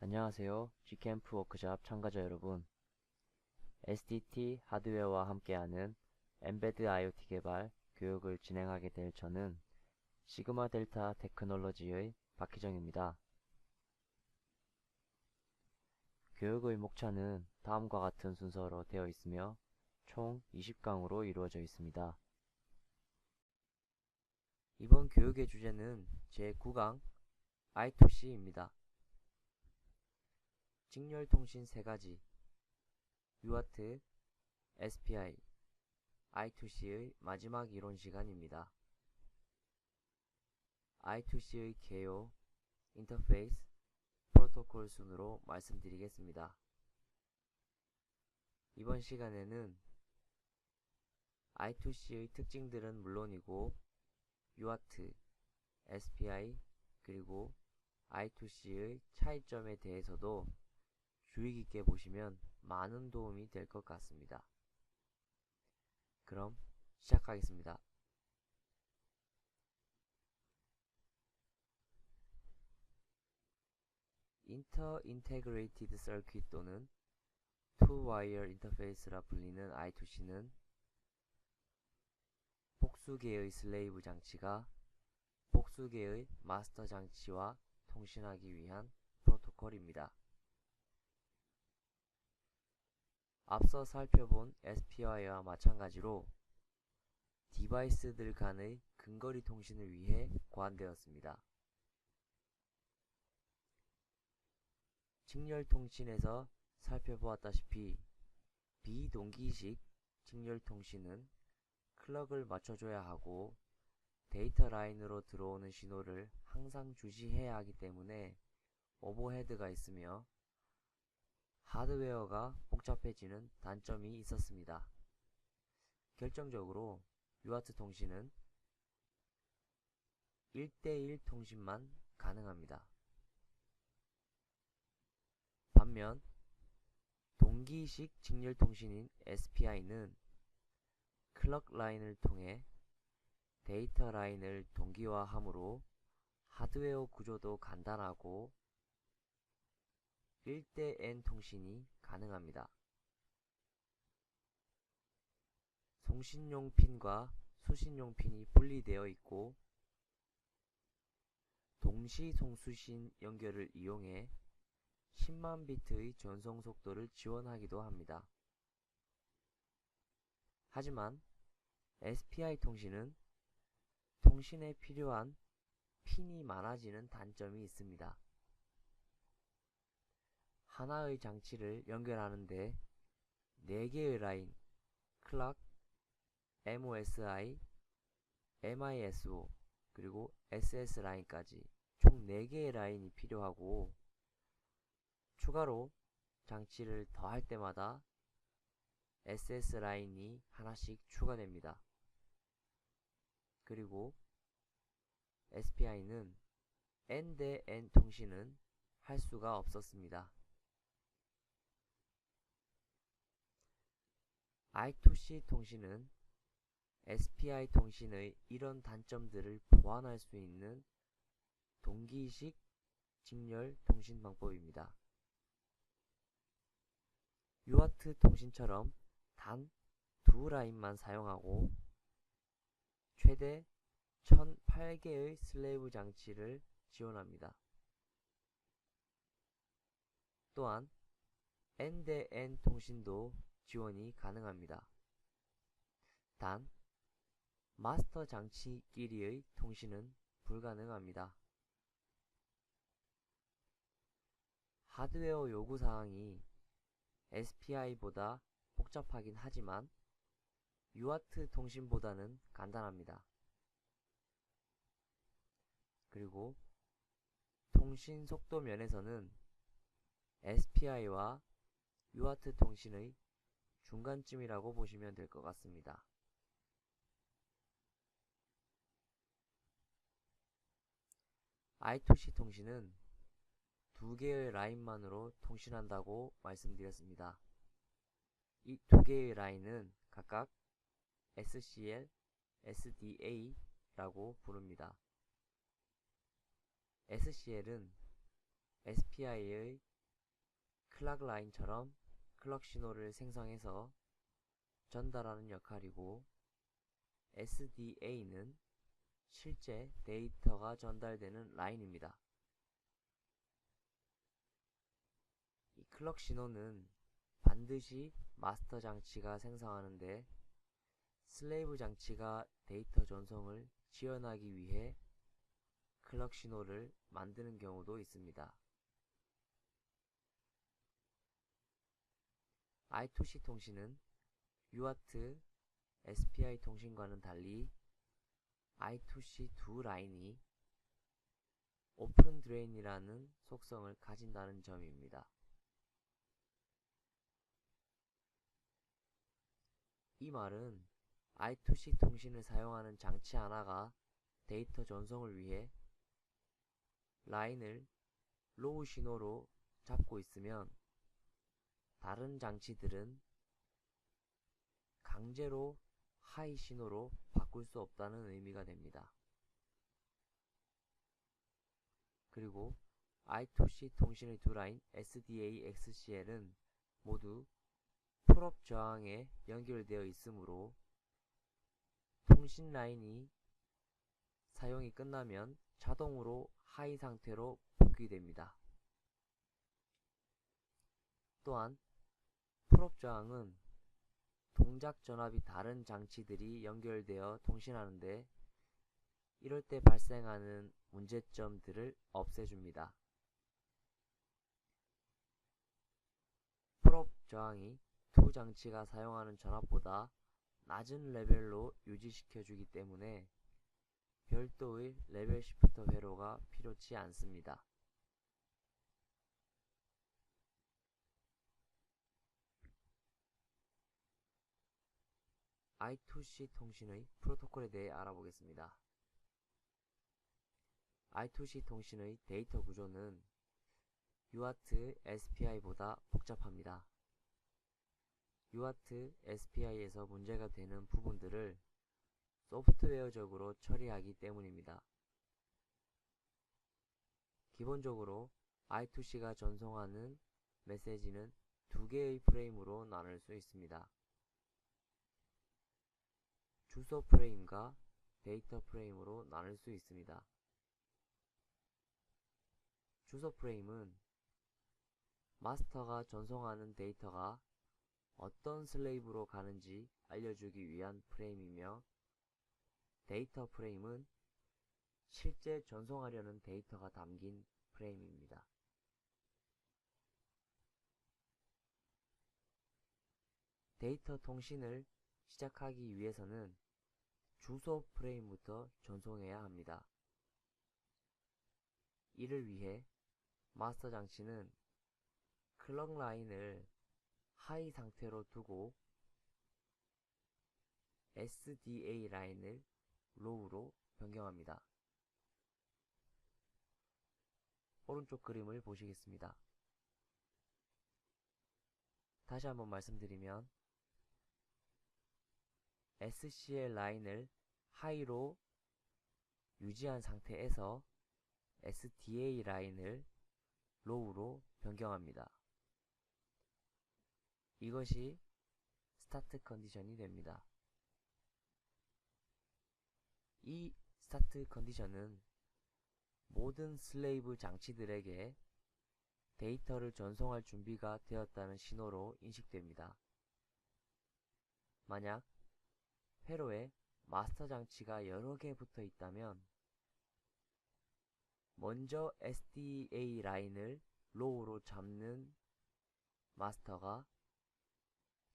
안녕하세요. G캠프 워크샵 참가자 여러분. SDT 하드웨어와 함께하는 엠베드 IoT 개발 교육을 진행하게 될 저는 시그마 델타 테크놀로지의 박희정입니다. 교육의 목차는 다음과 같은 순서로 되어 있으며 총 20강으로 이루어져 있습니다. 이번 교육의 주제는 제9강 I2C입니다. 직렬통신 3가지, UART, SPI, I2C의 마지막 이론 시간입니다. I2C의 개요, 인터페이스, 프로토콜 순으로 말씀드리겠습니다. 이번 시간에는 I2C의 특징들은 물론이고 UART, SPI, 그리고 I2C의 차이점에 대해서도 주의 깊게 보시면 많은 도움이 될 것 같습니다. 그럼 시작하겠습니다. 인터-인테그레이티드 서킷 또는 투-와이어 인터페이스라 불리는 I2C는 복수계의 슬레이브 장치가 복수계의 마스터 장치와 통신하기 위한 프로토콜입니다. 앞서 살펴본 SPI와 마찬가지로 디바이스들 간의 근거리 통신을 위해 고안되었습니다. 직렬통신에서 살펴보았다시피 비동기식 직렬통신은 클럭을 맞춰줘야 하고 데이터 라인으로 들어오는 신호를 항상 주시해야 하기 때문에 오버헤드가 있으며 하드웨어가 복잡해지는 단점이 있었습니다. 결정적으로 UART 통신은 1대1 통신만 가능합니다. 반면 동기식 직렬통신인 SPI는 클럭 라인을 통해 데이터 라인을 동기화하므로 하드웨어 구조도 간단하고 1대 N 통신이 가능합니다. 송신용 핀과 수신용 핀이 분리되어 있고 동시 송수신 연결을 이용해 10만 비트의 전송 속도를 지원하기도 합니다. 하지만 SPI 통신은 통신에 필요한 핀이 많아지는 단점이 있습니다. 하나의 장치를 연결하는데 4개의 라인, 클락, MOSI, MISO, 그리고 SS 라인까지 총 4개의 라인이 필요하고 추가로 장치를 더할 때마다 SS 라인이 하나씩 추가됩니다. 그리고 SPI는 N-대-N 통신은 할 수가 없었습니다. I2C 통신은 SPI 통신의 이런 단점들을 보완할 수 있는 동기식 직렬 통신 방법입니다. UART 통신처럼 단 2라인만 사용하고 최대 1008개의 슬레이브 장치를 지원합니다. 또한 N-대-N 통신도 지원이 가능합니다. 단 마스터 장치끼리의 통신은 불가능합니다. 하드웨어 요구사항이 SPI보다 복잡하긴 하지만 UART 통신보다는 간단합니다. 그리고 통신 속도 면에서는 SPI와 UART 통신의 중간쯤이라고 보시면 될 것 같습니다. I2C 통신은 2개의 라인만으로 통신한다고 말씀드렸습니다. 이 2개의 라인은 각각 SCL, SDA라고 부릅니다. SCL은 SPI의 클락 라인처럼 클럭 신호를 생성해서 전달하는 역할이고, SDA는 실제 데이터가 전달되는 라인입니다. 이 클럭 신호는 반드시 마스터 장치가 생성하는데, 슬레이브 장치가 데이터 전송을 지원하기 위해 클럭 신호를 만드는 경우도 있습니다. I2C 통신은 UART SPI 통신과는 달리 I2C2 라인이 오픈 드레인이라는 속성을 가진다는 점입니다. 이 말은 I2C 통신을 사용하는 장치 하나가 데이터 전송을 위해 라인을 로우 신호로 잡고 있으면 다른 장치들은 강제로 하이 신호로 바꿀 수 없다는 의미가 됩니다. 그리고 I2C 통신의 두 라인 SDA, XCL은 모두 풀업 저항에 연결되어 있으므로 통신 라인이 사용이 끝나면 자동으로 하이 상태로 복귀됩니다. 또한 풀업 저항은 동작 전압이 다른 장치들이 연결되어 통신하는데, 이럴 때 발생하는 문제점들을 없애줍니다. 풀업 저항이 두 장치가 사용하는 전압보다 낮은 레벨로 유지시켜주기 때문에 별도의 레벨 시프터 회로가 필요치 않습니다. I2C 통신의 프로토콜에 대해 알아보겠습니다. I2C 통신의 데이터 구조는 UART SPI보다 복잡합니다. UART SPI에서 문제가 되는 부분들을 소프트웨어적으로 처리하기 때문입니다. 기본적으로 I2C가 전송하는 메시지는 두 개의 프레임으로 나눌 수 있습니다. 주소 프레임과 데이터 프레임으로 나눌 수 있습니다. 주소 프레임은 마스터가 전송하는 데이터가 어떤 슬레이브로 가는지 알려주기 위한 프레임이며, 데이터 프레임은 실제 전송하려는 데이터가 담긴 프레임입니다. 데이터 통신을 시작하기 위해서는 주소 프레임부터 전송해야 합니다. 이를 위해 마스터 장치는 클럭 라인을 하이 상태로 두고 SDA 라인을 로우로 변경합니다. 오른쪽 그림을 보시겠습니다. 다시 한번 말씀드리면, SCL 라인을 하이로 유지한 상태에서 SDA 라인을 로우로 변경합니다. 이것이 스타트 컨디션이 됩니다. 이 스타트 컨디션은 모든 슬레이브 장치들에게 데이터를 전송할 준비가 되었다는 신호로 인식됩니다. 만약 회로에 마스터 장치가 여러 개 붙어 있다면 먼저 SDA 라인을 로우로 잡는 마스터가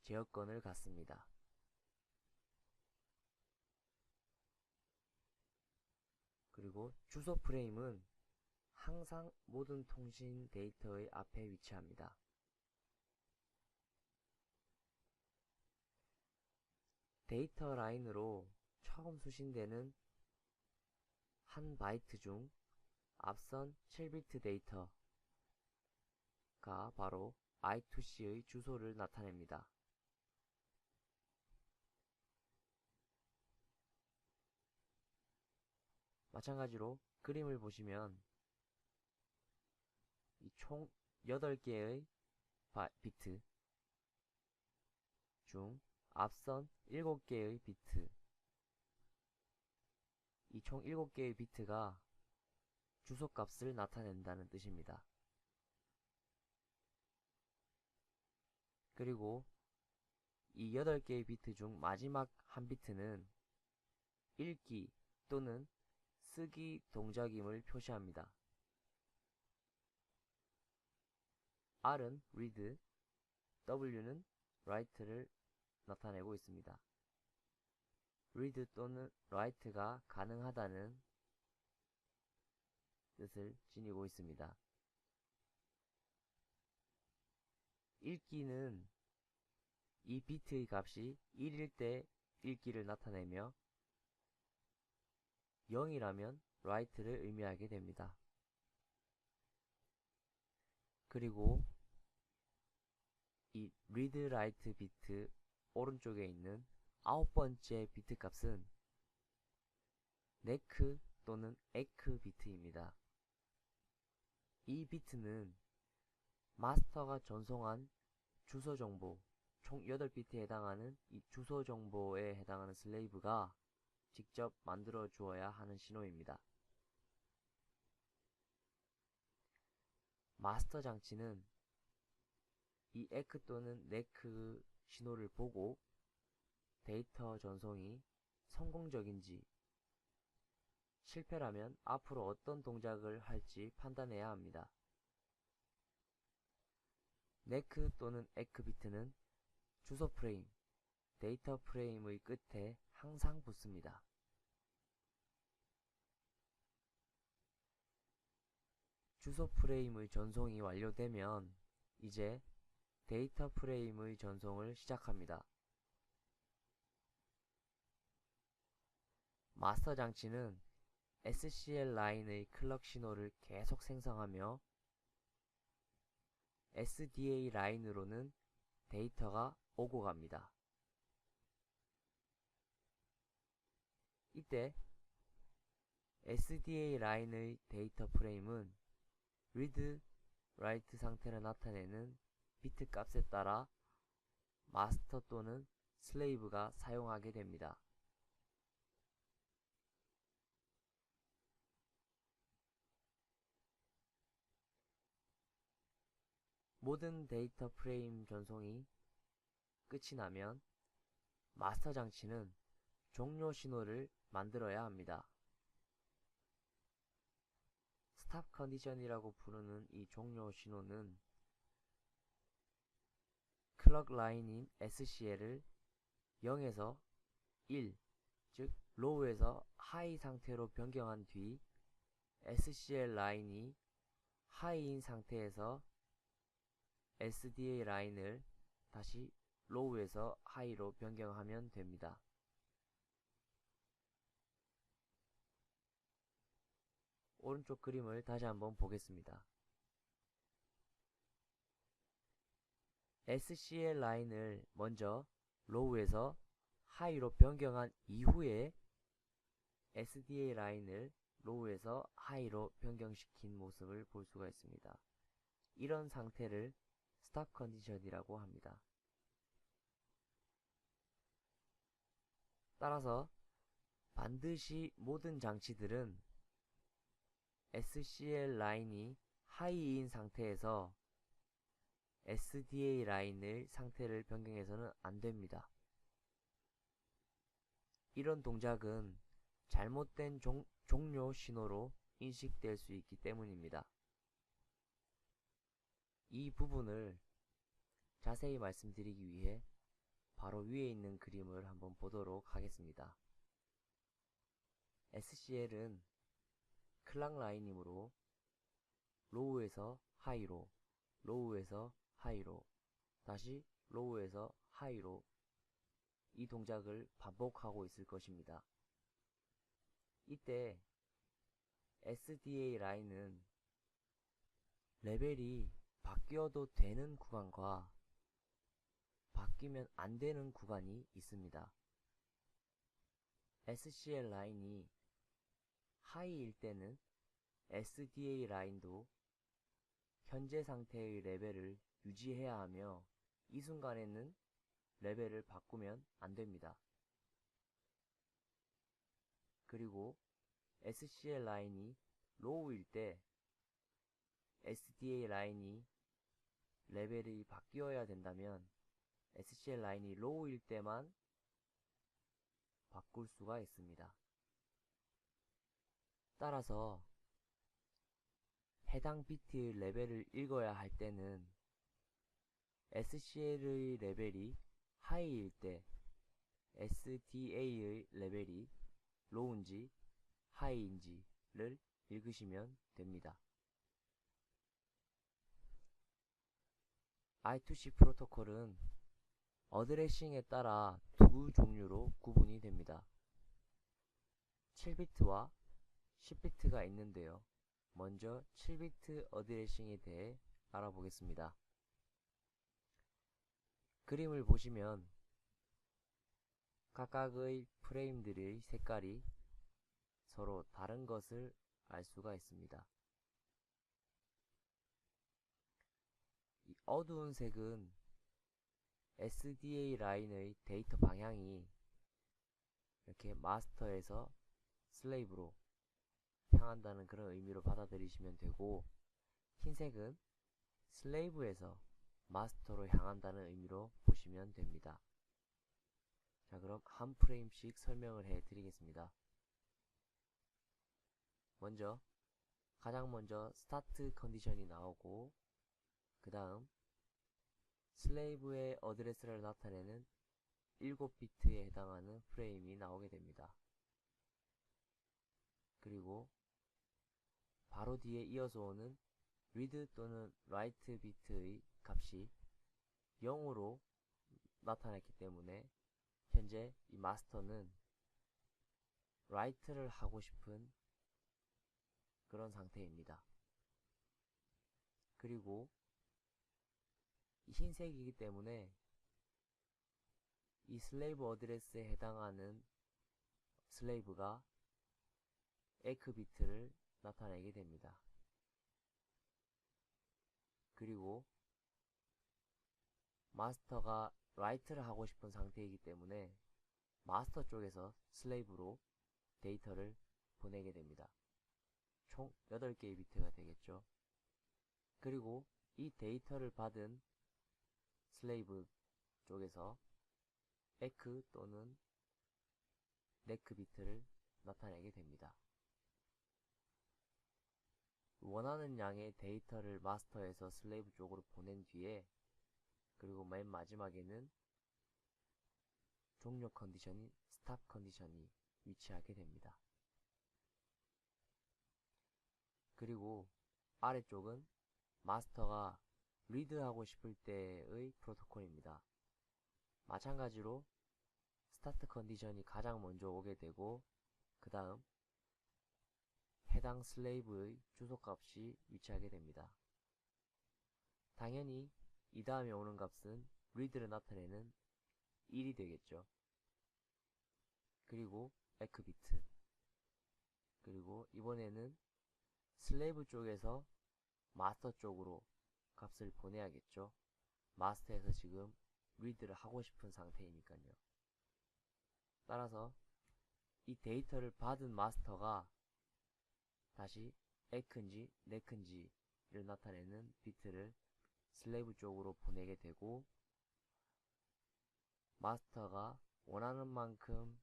제어권을 갖습니다. 그리고 주소 프레임은 항상 모든 통신 데이터의 앞에 위치합니다. 데이터 라인으로 처음 수신되는 한 바이트 중 앞선 7비트 데이터가 바로 I2C의 주소를 나타냅니다. 마찬가지로 그림을 보시면 이 총 8개의 비트 중 앞선 7개의 비트, 이 총 7개의 비트가 주소값을 나타낸다는 뜻입니다. 그리고 이 8개의 비트 중 마지막 한 비트는 읽기 또는 쓰기 동작임을 표시합니다. R은 read, W는 write를 나타내고 있습니다. read 또는 write가 가능하다는 뜻을 지니고 있습니다. 읽기는 이 비트의 값이 1일 때 읽기를 나타내며 0이라면 write를 의미하게 됩니다. 그리고 이 read write 비트 오른쪽에 있는 9번째 비트 값은 neck 또는 eck 비트입니다. 이 비트는 마스터가 전송한 주소 정보, 총 8비트에 해당하는 이 주소 정보에 해당하는 슬레이브가 직접 만들어 주어야 하는 신호입니다. 마스터 장치는 이 eck 또는 neck 신호를 보고 데이터 전송이 성공적인지, 실패라면 앞으로 어떤 동작을 할지 판단해야 합니다. neck 또는 eck 비트는 주소 프레임, 데이터 프레임의 끝에 항상 붙습니다. 주소 프레임의 전송이 완료되면 이제 데이터 프레임의 전송을 시작합니다. 마스터 장치는 SCL 라인의 클럭 신호를 계속 생성하며 SDA 라인으로는 데이터가 오고 갑니다. 이때 SDA 라인의 데이터 프레임은 read, write 상태를 나타내는 비트 값에 따라 마스터 또는 슬레이브가 사용하게 됩니다. 모든 데이터 프레임 전송이 끝이 나면 마스터 장치는 종료 신호를 만들어야 합니다. 스탑 컨디션이라고 부르는 이 종료 신호는 클럭 라인인 SCL을 0에서 1, 즉 로우에서 하이 상태로 변경한 뒤 SCL 라인이 하이인 상태에서 SDA 라인을 다시 로우에서 하이로 변경하면 됩니다. 오른쪽 그림을 다시 한번 보겠습니다. SCL 라인을 먼저 로우에서 하이로 변경한 이후에 SDA 라인을 로우에서 하이로 변경시킨 모습을 볼 수가 있습니다. 이런 상태를 스탑 컨디션이라고 합니다. 따라서 반드시 모든 장치들은 SCL 라인이 하이인 상태에서 SDA 라인의 상태를 변경해서는 안됩니다. 이런 동작은 잘못된 종료 신호로 인식될 수 있기 때문입니다. 이 부분을 자세히 말씀드리기 위해 바로 위에 있는 그림을 한번 보도록 하겠습니다. SCL은 클락 라인이므로 로우에서 하이로, 로우에서 하이로, 다시 로우에서 하이로 이 동작을 반복하고 있을 것입니다. 이때 SDA 라인은 레벨이 바뀌어도 되는 구간과 바뀌면 안 되는 구간이 있습니다. SCL 라인이 하이일 때는 SDA 라인도 현재 상태의 레벨을 유지해야 하며 이 순간에는 레벨을 바꾸면 안 됩니다. 그리고 SCL 라인이 로우일 때 SDA 라인이 레벨이 바뀌어야 된다면 SCL 라인이 로우일 때만 바꿀 수가 있습니다. 따라서 해당 비트의 레벨을 읽어야 할 때는 SCL의 레벨이 하이일 때 SDA의 레벨이 로우인지 하이인지를 읽으시면 됩니다. I2C 프로토콜은 어드레싱에 따라 두 종류로 구분이 됩니다. 7비트와 10비트가 있는데요. 먼저 7비트 어드레싱에 대해 알아보겠습니다. 그림을 보시면 각각의 프레임들의 색깔이 서로 다른 것을 알 수가 있습니다. 이 어두운 색은 SDA 라인의 데이터 방향이 이렇게 마스터에서 슬레이브로 향한다는 그런 의미로 받아들이시면 되고, 흰색은 슬레이브에서 마스터로 향한다는 의미로 보시면 됩니다. 자, 그럼 한 프레임씩 설명을 해 드리겠습니다. 가장 먼저 스타트 컨디션이 나오고, 그 다음 슬레이브의 어드레스를 나타내는 7비트에 해당하는 프레임이 나오게 됩니다. 그리고 바로 뒤에 이어서 오는 read 또는 write 비트의 값이 0으로 나타났기 때문에 현재 이 마스터는 write를 하고 싶은 그런 상태입니다. 그리고 흰색이기 때문에 이 슬레이브 어드레스에 해당하는 슬레이브가 에크 비트를 나타내게 됩니다. 그리고 마스터가 write를 하고 싶은 상태이기 때문에 마스터 쪽에서 슬레이브로 데이터를 보내게 됩니다. 총 8개의 비트가 되겠죠. 그리고 이 데이터를 받은 슬레이브 쪽에서 에크 또는 네크 비트를 나타내게 됩니다. 원하는 양의 데이터를 마스터에서 슬레이브 쪽으로 보낸 뒤에, 그리고 맨 마지막에는 종료 컨디션인 스탑 컨디션이 위치하게 됩니다. 그리고 아래쪽은 마스터가 리드하고 싶을 때의 프로토콜입니다. 마찬가지로 스타트 컨디션이 가장 먼저 오게 되고, 그 다음 해당 슬레이브의 주소값이 위치하게 됩니다. 당연히 이 다음에 오는 값은 read를 나타내는 1이 되겠죠. 그리고 에크 비트, 그리고 이번에는 슬레이브 쪽에서 마스터 쪽으로 값을 보내야겠죠. 마스터에서 지금 read를 하고 싶은 상태이니까요. 따라서 이 데이터를 받은 마스터가 다시 에크인지 네크인지를 나타내는 비트를 슬레이브 쪽으로 보내게 되고, 마스터가 원하는 만큼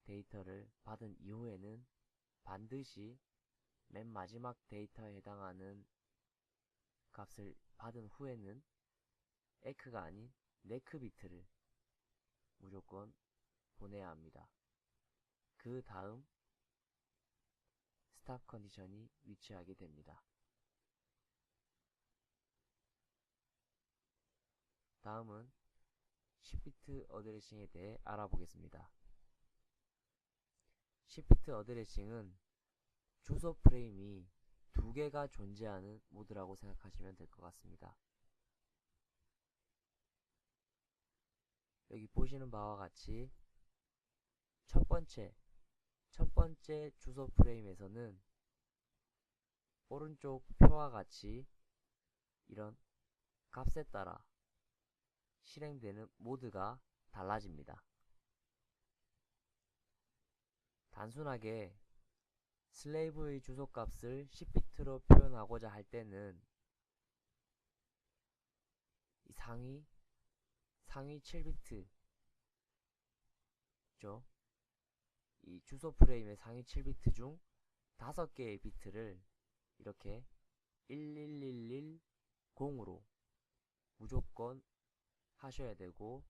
데이터를 받은 이후에는 반드시 맨 마지막 데이터에 해당하는 값을 받은 후에는 에크가 아닌 네크 비트를 무조건 보내야 합니다. 그 다음 스탑 컨디션이 위치하게 됩니다. 다음은 10비트 어드레싱에 대해 알아보겠습니다. 10비트 어드레싱은 주소 프레임이 두 개가 존재하는 모드라고 생각하시면 될 것 같습니다. 여기 보시는 바와 같이 첫 번째 주소 프레임에서는 오른쪽 표와 같이 이런 값에 따라 실행되는 모드가 달라집니다. 단순하게 슬레이브의 주소값을 10비트로 표현하고자 할 때는 이 상위 7비트 죠. 이 주소 프레임의 상위 7비트 중 5개의 비트를 이렇게 11110으로 무조건 하셔야 되고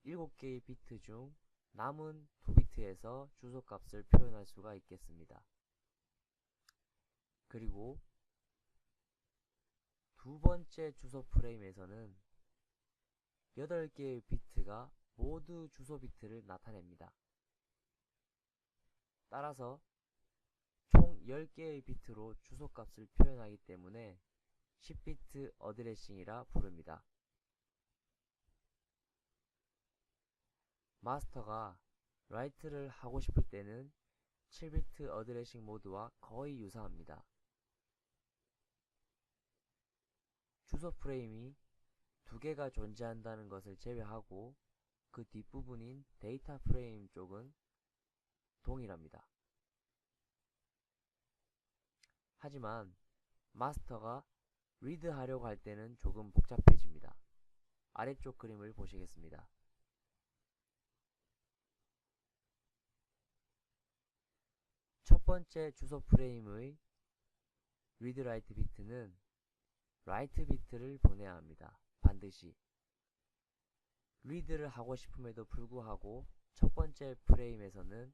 7개의 비트 중 남은 2비트에서 주소값을 표현할 수가 있겠습니다. 그리고 두 번째 주소 프레임에서는 8개의 비트가 모두 주소 비트를 나타냅니다. 따라서 총 10개의 비트로 주소값을 표현하기 때문에 10비트 어드레싱이라 부릅니다. 마스터가 라이트를 하고 싶을 때는 7비트 어드레싱 모드와 거의 유사합니다. 주소 프레임이 2개가 존재한다는 것을 제외하고 그 뒷부분인 데이터 프레임 쪽은 동일합니다. 하지만 마스터가 리드 하려고 할 때는 조금 복잡해집니다. 아래쪽 그림을 보시겠습니다. 첫 번째 주소 프레임의 리드 라이트 비트는 라이트 비트를 보내야 합니다. 반드시. 리드를 하고 싶음에도 불구하고 첫 번째 프레임에서는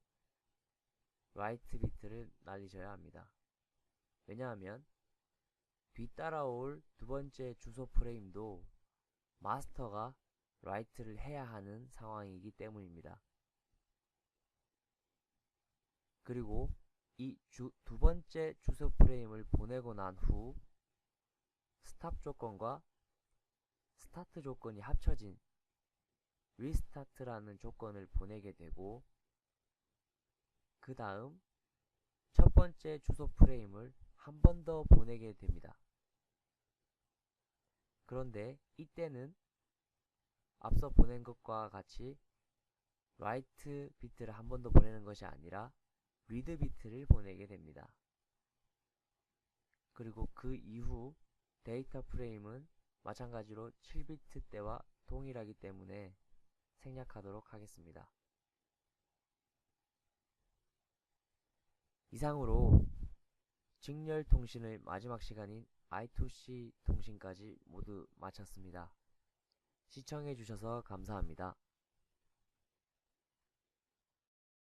라이트 비트를 날리셔야 합니다. 왜냐하면 뒤따라올 두 번째 주소 프레임도 마스터가 라이트를 해야 하는 상황이기 때문입니다. 그리고 이 두 번째 주소 프레임을 보내고 난 후 스탑 조건과 스타트 조건이 합쳐진 리스타트라는 조건을 보내게 되고 그 다음 첫 번째 주소 프레임을 한 번 더 보내게 됩니다. 그런데 이때는 앞서 보낸 것과 같이 라이트 비트를 한 번 더 보내는 것이 아니라 리드 비트를 보내게 됩니다. 그리고 그 이후 데이터 프레임은 마찬가지로 7비트 때와 동일하기 때문에 생략하도록 하겠습니다. 이상으로 직렬 통신의 마지막 시간인 I2C 통신까지 모두 마쳤습니다. 시청해주셔서 감사합니다.